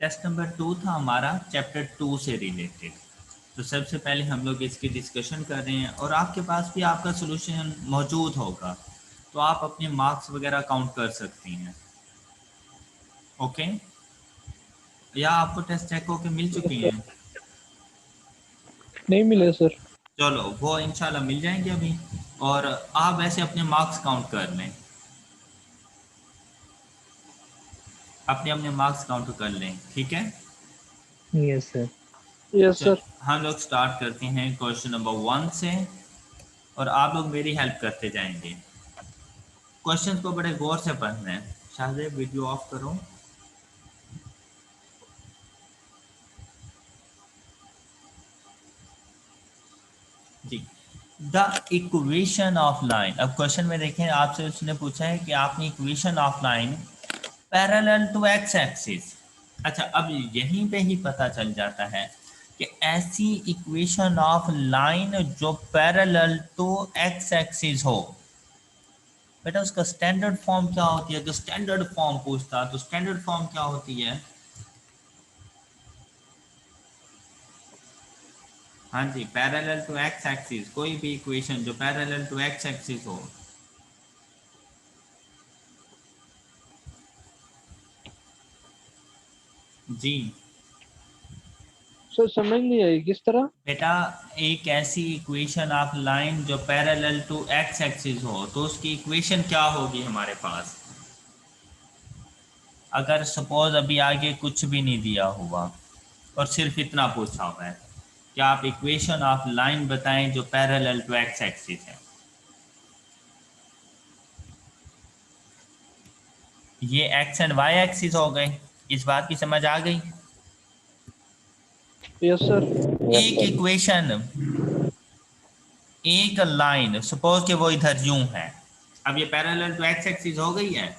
Test number 2 था हमारा chapter 2 से रिलेटेड। तो सबसे पहले हम लोग इसकी डिस्कशन कर रहे हैं और आपके पास भी आपका सॉल्यूशन मौजूद होगा, तो आप अपने मार्क्स वगैरह काउंट कर सकती हैं। ओके, या आपको टेस्ट चेक होके मिल चुकी हैं? नहीं मिले सर। चलो वो इंशाल्लाह मिल जाएंगे अभी। और आप वैसे अपने मार्क्स काउंट कर लें, अपने अपने मार्क्स काउंट कर लें, ठीक है? Yes sir. यस चल सर। हम लोग स्टार्ट करते हैं क्वेश्चन नंबर 1 से, और आप लोग मेरी हेल्प करते जाएंगे। क्वेश्चन को बड़े गौर से पढ़ना है। शाहजेब वीडियो ऑफ करो। जी, द इक्वेशन ऑफ लाइन। अब क्वेश्चन में देखें, आपसे उसने पूछा है कि आपने equation of line parallel to X axis. अच्छा, अब यहीं पे ही पता चल जाता है कि ऐसी इक्वेशन ऑफ लाइन जो पैरेलल टू एक्स एक्सिस हो, बेटा उसका स्टैंडर्ड फॉर्म क्या होती है? तो स्टैंडर्ड फॉर्म पूछता, तो स्टैंडर्ड फॉर्म क्या होती है? हाँ जी, पैरेलल टू एक्स एक्सिस, कोई भी इक्वेशन जो पैरेलल टू एक्स एक्सिस हो। जी सर समझ नहीं आई किस तरह। बेटा, एक ऐसी इक्वेशन ऑफ लाइन जो पैरेलल टू एक्स एक्सिस हो, तो उसकी इक्वेशन क्या होगी हमारे पास? अगर सपोज अभी आगे कुछ भी नहीं दिया हुआ और सिर्फ इतना पूछा हुआ है कि आप इक्वेशन ऑफ लाइन बताएं जो पैरेलल टू एक्स एक्सिस है। ये एक्स एंड वाई एक्सिस हो गए, इस बात की समझ आ गई? Yes sir. एक इक्वेशन, एक लाइन, सपोज कि वो इधर यूं है, अब ये पैरेलल टू एक्स एक्सिस हो गई है।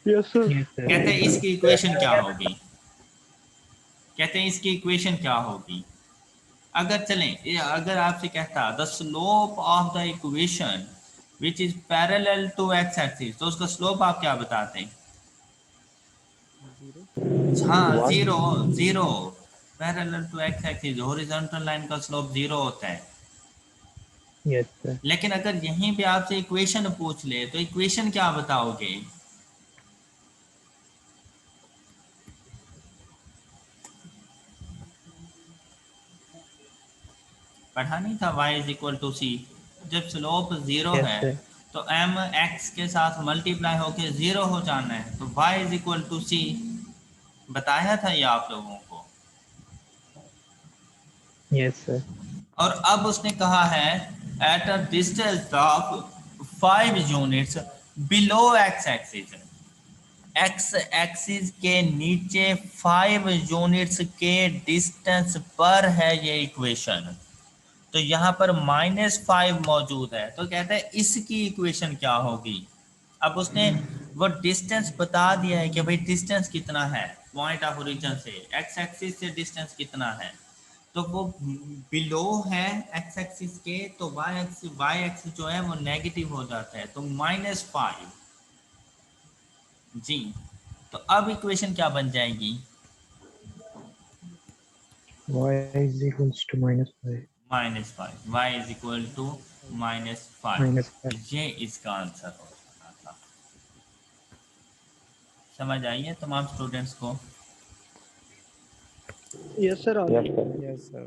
Yes sir. Yes sir. कहते हैं इसकी इक्वेशन क्या होगी? कहते हैं इसकी इक्वेशन क्या होगी? अगर चलें, अगर आपसे कहता the slope of the equation which is parallel to X axis, तो उसका स्लोप आप क्या बताते हैं? हाँ, zero. Zero, parallel to X axis horizontal line का स्लोप जीरो होता है। Yes sir. लेकिन अगर यहीं पे आपसे इक्वेशन पूछ ले, तो इक्वेशन क्या बताओगे? पढ़ा नहीं था y इज इक्वल टू सी? जब स्लोप जीरो यस है सर। तो m x के साथ मल्टीप्लाई होके जीरो हो जाना है, तो y इज इक्वल टू सी। बताया था ये आप लोगों को। Yes sir. और अब उसने कहा है eight a distance of 5 units below x axis, x axis के नीचे 5 यूनिट्स के डिस्टेंस पर है ये इक्वेशन। तो यहाँ पर -5 मौजूद है, तो कहते हैं इसकी इक्वेशन क्या होगी? अब उसने वो डिस्टेंस बता दिया है कि भाई डिस्टेंस कितना है पॉइंट ऑफ ओरिजिन से, एक्स एक्सिस से डिस्टेंस कितना है, तो वो बिलो है एक्स एक्सिस के, तो वाई एक्सिस जो है वो नेगेटिव हो जाता है, तो -5। जी, तो अब इक्वेशन क्या बन जाएगी? y is equals to -5। -5, Y is equal to -5। -5। ये इसका आंसर हो सकता था। समझ आई है तमाम स्टूडेंट्स को? Yes sir. Yes sir. तो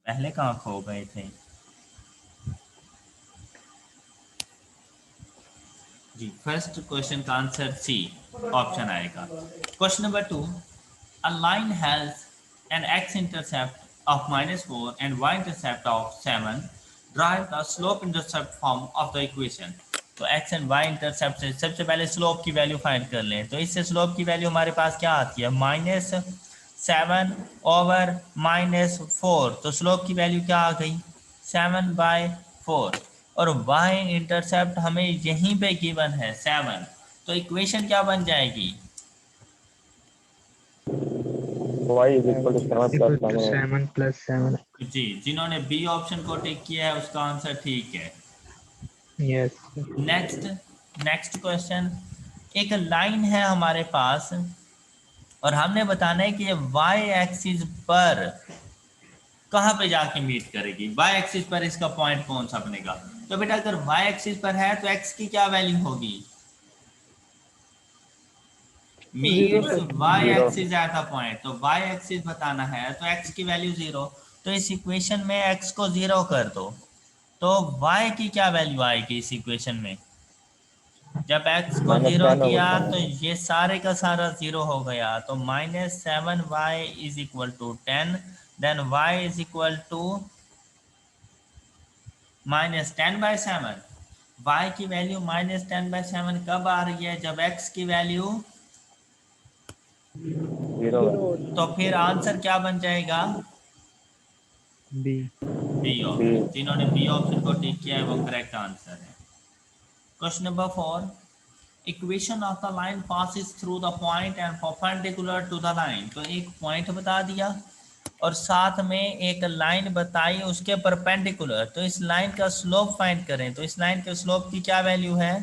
पहले कहाँ खो गए थे? जी, फर्स्ट क्वेश्चन का आंसर सी ऑप्शन आएगा। Question number 2, a line has an X intercept of -4 and Y intercept of 7, drive the slope intercept form of the equation. तो एक्स एंड वाई इंटरसेप्ट से सबसे पहले स्लोप की value find कर लें। तो इससे स्लोप की वैल्यू हमारे पास क्या आती है? -7/-4। तो स्लोप की वैल्यू क्या आ गई? 7/4। और y इंटरसेप्ट हमें यहीं पे गिवन है 7, तो इक्वेशन क्या बन जाएगी? y is equal to 7 plus equals to 7। 7 plus 7। जी, जिन्होंने बी ऑप्शन को टिक किया है उसका आंसर ठीक है। यस। नेक्स्ट, नेक्स्ट क्वेश्चन, एक लाइन है हमारे पास और हमने बताना है कि ये y एक्सिस पर कहाँ पे जाके मीट करेगी, y एक्सिस पर इसका पॉइंट कौन सा बनेगा। तो बेटा अगर y एक्सिस पर है तो x की क्या वैल्यू होगी, zero meets sir. y Zero. Axis at a point, तो y एक्सिस बताना है तो x की वैल्यू 0, तो इस इक्वेशन में x को 0 कर दो, तो y की क्या वैल्यू आएगी इस इक्वेशन में। जब x को -10 0 होगा किया सर। तो ये सारे का सारा 0 हो गया, तो -7y is equal to 10, then y is equal to -10/7। y की वैल्यू -10/7 कब आ रही है, जब x की वैल्यू, 0 जीरो। तो फिर आंसर क्या बन जाएगा, B. B option. जिन्होंने बी ऑप्शन को टिक किया है वो करेक्ट आंसर है। Question number 4, equation of the line passes through the point and perpendicular to the line, तो एक पॉइंट बता दिया और साथ में एक लाइन बताई उसके परपेंडिकुलर, तो इस लाइन का स्लोप फाइंड करें, तो इस लाइन के स्लोप की क्या वैल्यू है,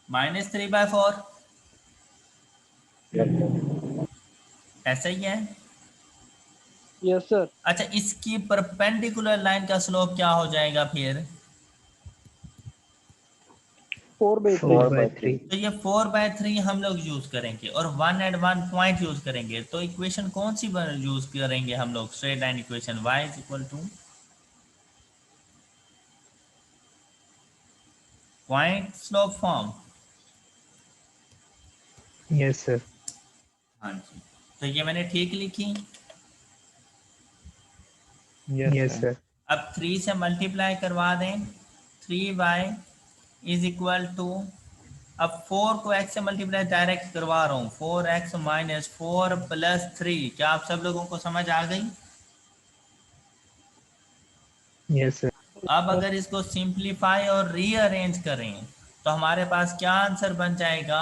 -3/4, Yes, sir. ऐसा ही है। Yes sir. अच्छा, इसकी परपेंडिकुलर लाइन का स्लोप क्या हो जाएगा फिर, 4/3। 4/3. तो ये 4/3 हम लोग यूज करेंगे और 1 एंड 1 पॉइंट यूज करेंगे, तो इक्वेशन कौन सी यूज करेंगे हम लोग, straight line equation, y is equal two point slope form. Yes, sir. हाँ जी, तो ये मैंने ठीक लिखी। Yes, sir. अब 3 से मल्टीप्लाई करवा दें, 3y इज इक्वल टू, अब 4 को x से मल्टीप्लाई डायरेक्ट करवा रहा हूँ, 4x माइनस 4 प्लस 3, क्या आप सब लोगों को समझ आ गई। Yes, sir. अब अगर इसको सिंप्लीफाई और रीअरेंज करें तो हमारे पास क्या आंसर बन जाएगा,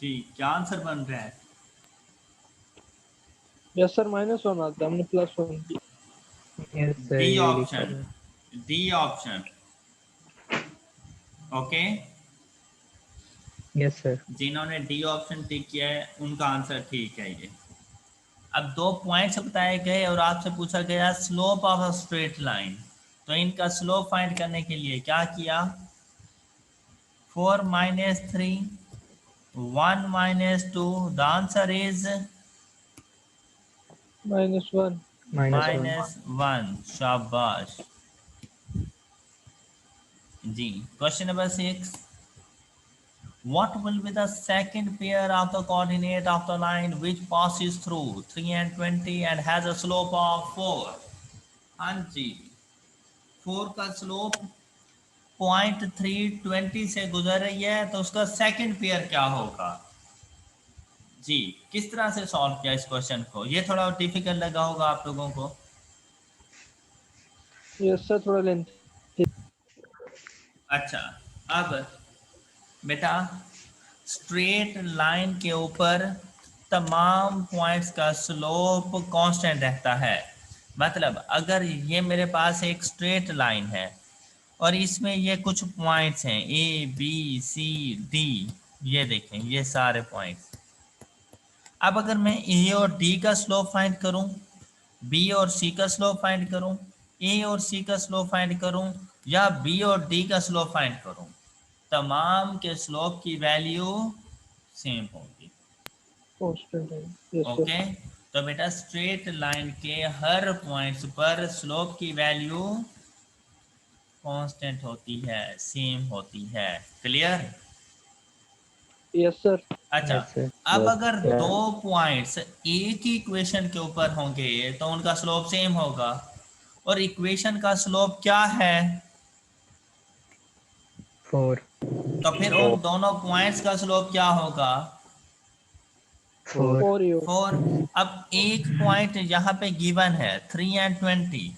जी क्या आंसर बन रहा है, यस सर, -1 आता है, हमने +1 किया। Yes, sir. डी ये लिखा ऑप्शन, है. D option, okay. Yes, sir. जिन्होंने डी ऑप्शन टिक किया है उनका आंसर ठीक है ये। अब 2 पॉइंट्स बताए गए और आपसे पूछा गया slope of a straight line, तो इनका स्लोप फाइंड करने के लिए क्या किया, 4 - 3 1 - 2, द आंसर इज -1। -1. -1, शाबाश जी। Question number 6, what will be the second pair of the coordinate of the line which passes through 3 and 20 and has a slope of 4। हाँ जी, 4 का स्लोप 0.320 से गुजर रही है, तो उसका सेकंड पेयर क्या होगा जी। किस तरह से सॉल्व किया इस क्वेश्चन को, ये थोड़ा डिफिकल्ट लगा होगा आप लोगों को। यस सर, थोड़ा लेंथ। अच्छा, अब बेटा स्ट्रेट लाइन के ऊपर तमाम पॉइंट्स का स्लोप कांस्टेंट रहता है, मतलब अगर ये मेरे पास एक स्ट्रेट लाइन है और इसमें ये कुछ पॉइंट्स हैं ए बी सी डी, ये देखें ये सारे पॉइंट्स, अब अगर मैं ए और डी का स्लोप फाइंड करूं, बी और सी का स्लोप फाइंड करूं, ए और सी का स्लोप फाइंड करूं, या बी और डी का स्लोप फाइंड करूं, तमाम के स्लोप की वैल्यू सेम होगी। कांस्टेंट है। Yes sir. ओके, तो बेटा स्ट्रेट लाइन के हर पॉइंट्स पर स्लोप की वैल्यू कांस्टेंट होती है, सेम होती है। क्लियर। Yes sir. अच्छा, Yes, sir. अब Yes, अगर sir. 2 पॉइंट्स एक ही इक्वेशन के ऊपर होंगे तो उनका स्लोप सेम होगा, और इक्वेशन का स्लोप क्या है, 4. तो फिर उन दोनों पॉइंट्स का स्लोप क्या होगा, 4. 4 ही हो। 4। अब एक पॉइंट यहाँ पे गिवन है 3 and 20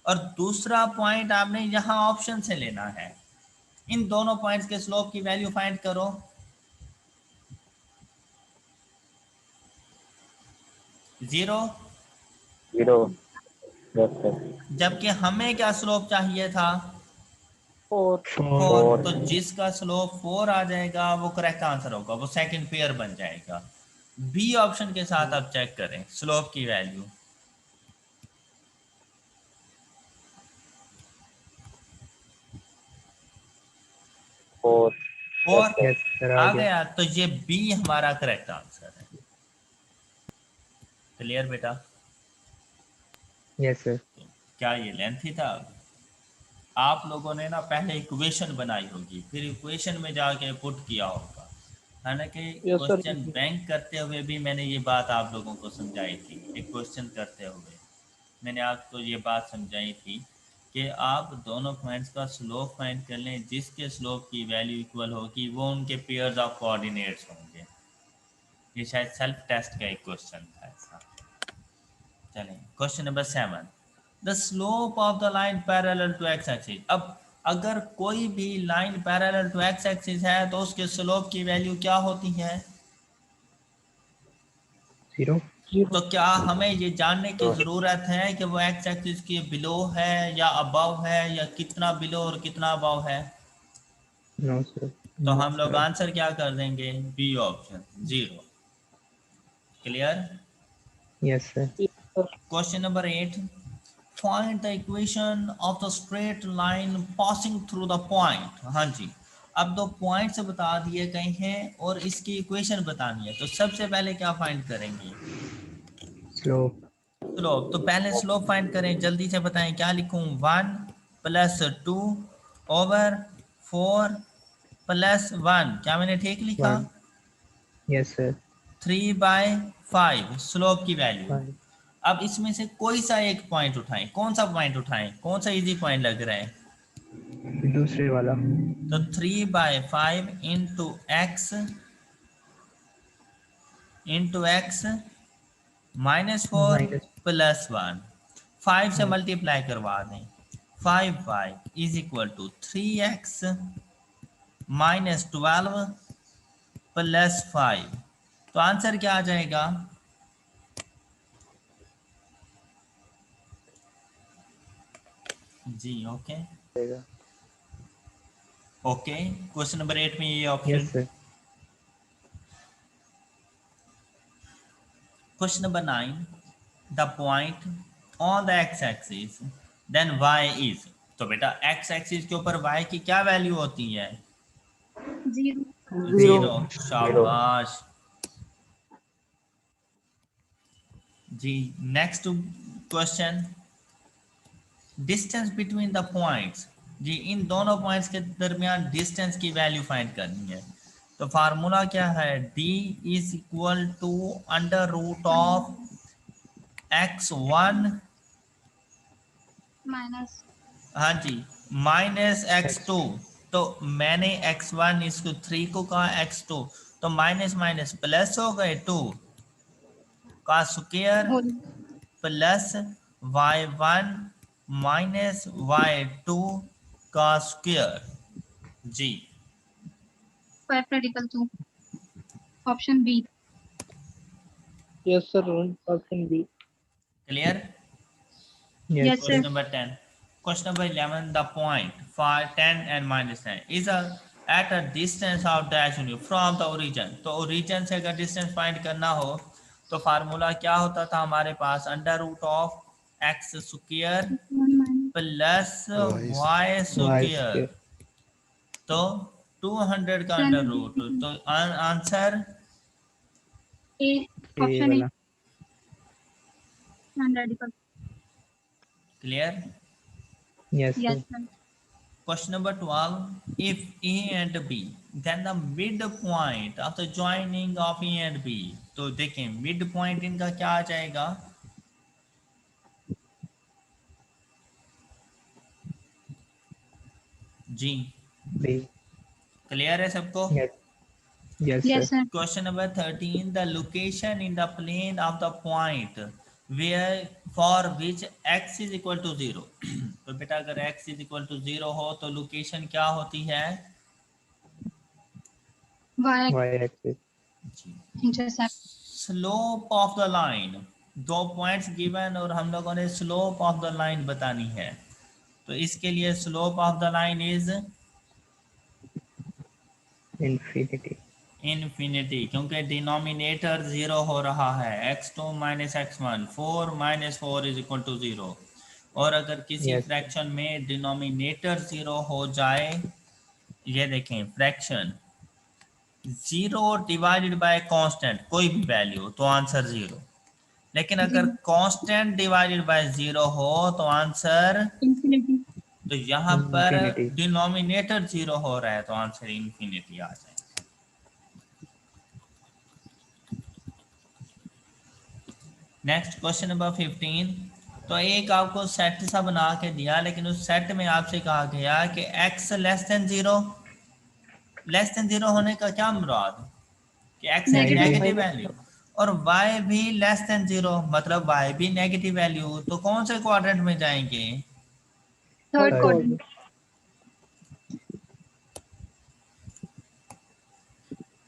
और दूसरा पॉइंट आपने यहाँ ऑप्शन से लेना है, इन दोनों पॉइंट्स के स्लोप की वैल्यू फाइंड करो। 0, 0. Yes, sir. जबकि हमें क्या स्लोप चाहिए था? 4. 4. 4। तो जिसका स्लोप 4 आ जाएगा वो करेक्ट आंसर होगा, वो सेकंड पेयर बन जाएगा। बी ऑप्शन के साथ आप चेक करें स्लोप की value. 4. Yes, 4 sir. Yes, sir. आ आ गया. गया, तो ये बी हमारा करेक्ट आंसर है। क्लियर बेटा? Yes, sir. क्या ये लेंथी था? आप लोगों ने ना पहले इक्वेशन बनाई होगी, फिर इक्वेशन में जाके पुट किया होगा। हालांकि Yes, sir. क्वेश्चन बैंक करते हुए भी मैंने ये बात आप लोगों को समझाई थी। एक क्वेश्चन करते हुए मैंने आपको ये बात समझाई थी कि आप दोनों पॉइंट्स का स्लोप फाइंड कर लें, जिसके स्लोप की वैल्यू इक्वल होगी वो उनके पेयर्स ऑफ कोऑर्डिनेट्स होंगे। ये शायद सेल्फ टेस्ट का एक क्वेश्चन था ऐसा। चलें, question number 7, the slope of the line parallel to X axis. अब अगर कोई भी line parallel to X axis है तो उसके स्लोप की वैल्यू क्या होती है? 0. 0. तो क्या हमें ये जानने की ज़रूरत है कि वो एक्स एक्सिस के बिलो है या अबव है, या कितना बिलो और कितना अबव है? No, sir. तो No, हम लोग sir. आंसर क्या कर देंगे? B option 0। Clear? Yes, sir. Yes, sir. Question number 8, find the equation of the straight line passing through the point. हाँ जी, अब दो पॉइंट्स बता दिए गए हैं और इसकी इक्वेशन बतानी है, तो सबसे पहले क्या फाइंड करेंगे? Slope. स्लोप। तो पहले स्लोप फाइंड करें, जल्दी से बताएं क्या लिखूं? 1 + 2 ओवर 4 + 1, क्या मैंने ठीक लिखा? 1. Yes, sir. 3/5 स्लोप की वैल्यू। 5. अब इसमें से कोई सा एक पॉइंट उठाएं, कौन सा पॉइंट उठाएं, कौन सा इजी पॉइंट लग रहा है? दूसरे वाला. तो 3/5 इंटू एक्स -4 Minus. + 1, 5 से Yes. मल्टीप्लाई करवा दें। 5y = 3x -12 + 5, तो आंसर क्या आ जाएगा? जी ओके। देगा. ओके, क्वेश्चन नंबर 8 में ये Yes, option. sir. Question number 9, the point on the X axis then y is. तो बेटा एक्स एक्सिस के ऊपर y की क्या वैल्यू होती है? 0. 0। 0. शाबाश जी। Next question, distance between the points. जी, इन दोनों पॉइंट्स के दरमियान डिस्टेंस की वैल्यू फाइंड करनी है। तो फार्मूला क्या है? d = √x1 Minus. हाँ जी -x2। X. तो मैंने x1 इसको 3 को कहा, x2 तो माइनस माइनस प्लस हो गए, 2 का square Whole. Plus y1 minus y2 का स्क्वायर। जी 5 radical 2. Option B. Yes, sir. Option B. Clear? Yes, Yes, sir. sir. Question number 10, question number 11, the point 5 10 and -10 is at a distance of dash from the origin. तो origin से अगर distance find करना हो तो formula क्या होता था हमारे पास? √x² 1 minus. Plus y Y square. square. तो 200 का 10 अंडर रूट, तो answer A. A Option A. वाला. Non radical. Clear? Yes, Yes, sir. sir. Question number 12, if A and B, then the midpoint of the joining of A and B। तो देखें midpoint इनका क्या आ जाएगा? जी B. Clear है सबको? Yes. Yes, Yes, sir. sir. Question number 13, the location in the plane of the point where for which x is equal to 0। तो बेटा अगर x is equal to 0 हो तो लोकेशन क्या होती है? Y Y axis. जी intercept. slope of the line 2 points given और हम लोगों ने स्लोप ऑफ द लाइन बतानी है। तो इसके लिए slope of the line is Infinity. Infinity, क्योंकि डिनोमिनेटर 0 हो रहा है। x2 minus x1, 4 minus 4 is equal to 0। और अगर किसी Yes. फ्रैक्शन में डिनोमिनेटर 0 हो जाए, ये देखें फ्रैक्शन 0 डिवाइडेड बाय कांस्टेंट कोई भी वैल्यू, तो आंसर 0। लेकिन अगर कांस्टेंट डिवाइडेड बाय 0 हो तो आंसर, इंफिनिटी। तो यहाँ पर Infinity. डिनोमिनेटर 0 हो रहा है तो आंसर इन्फिनिटी आ जाए। Next question number 15। तो एक आपको सेट सा बना के दिया, लेकिन उस सेट में आपसे कहा गया कि x less than 0, less than 0 होने का क्या मुराद, कि x की Negative. नेगेटिव वैल्यू, और y भी लेस देन 0 मतलब y भी नेगेटिव वैल्यू, तो कौन से क्वाड्रेंट में जाएंगे? Third Third. क्वाड्रेंट।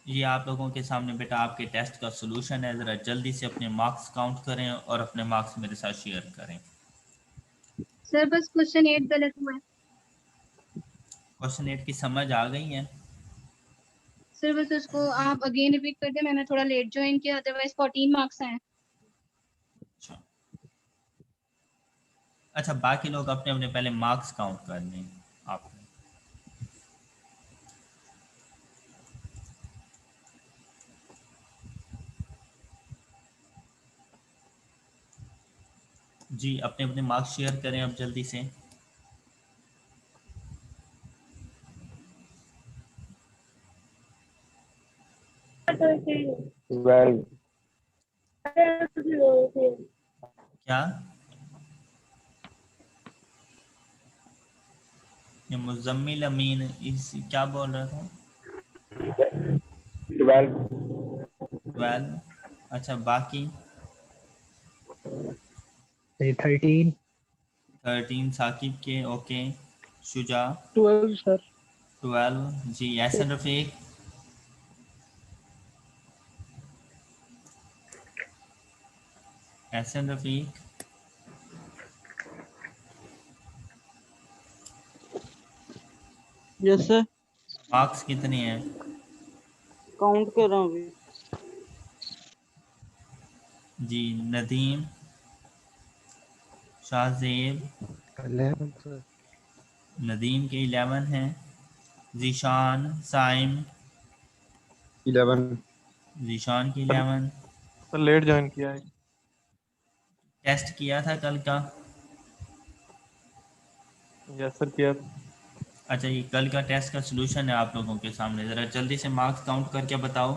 ये आप लोगों के सामने बेटा आपके टेस्ट का सॉल्यूशन है। ज़रा जल्दी से अपने मार्क्स काउंट करें और अपने मार्क्स मेरे साथ शेयर करें। सर बस क्वेश्चन 8 गलत हुआ है। क्वेश्चन 8 की समझ आ गई है? सर बस उसको आप अगेन रिपीट कर दे, मैंने थोड़ा लेट ज्वाइन किया, अदरवाइज 14 मार्क्स हैं। अच्छा अच्छा, बाकी लोग अपने अपने पहले मार्क्स काउंट कर लें। आप जी अपने अपने मार्क्स शेयर करें अब जल्दी से। Well, क्या ये मुजम्मिल अमीन इस क्या बोल रहा था? 12. 12। अच्छा बाकी 13. 13 साकिब के, ओके। शुजा 12 सर। 12 जी। Ehsan Rafiq Ehsan Rafiq yes sir, marks कितने हैं? काउंट कर रहा हूँ अभी। जी नदीम, शाहजेब, 11 सर। नदीम के 11 हैं। जीशान, साइम, 11 जीशान की 11। सर लेट ज्वाइन किया है। टेस्ट किया था कल का? यस सर किया। अच्छा ये कल का टेस्ट का सलूशन है आप लोगों के सामने, ज़रा जल्दी से मार्क्स काउंट करके बताओ।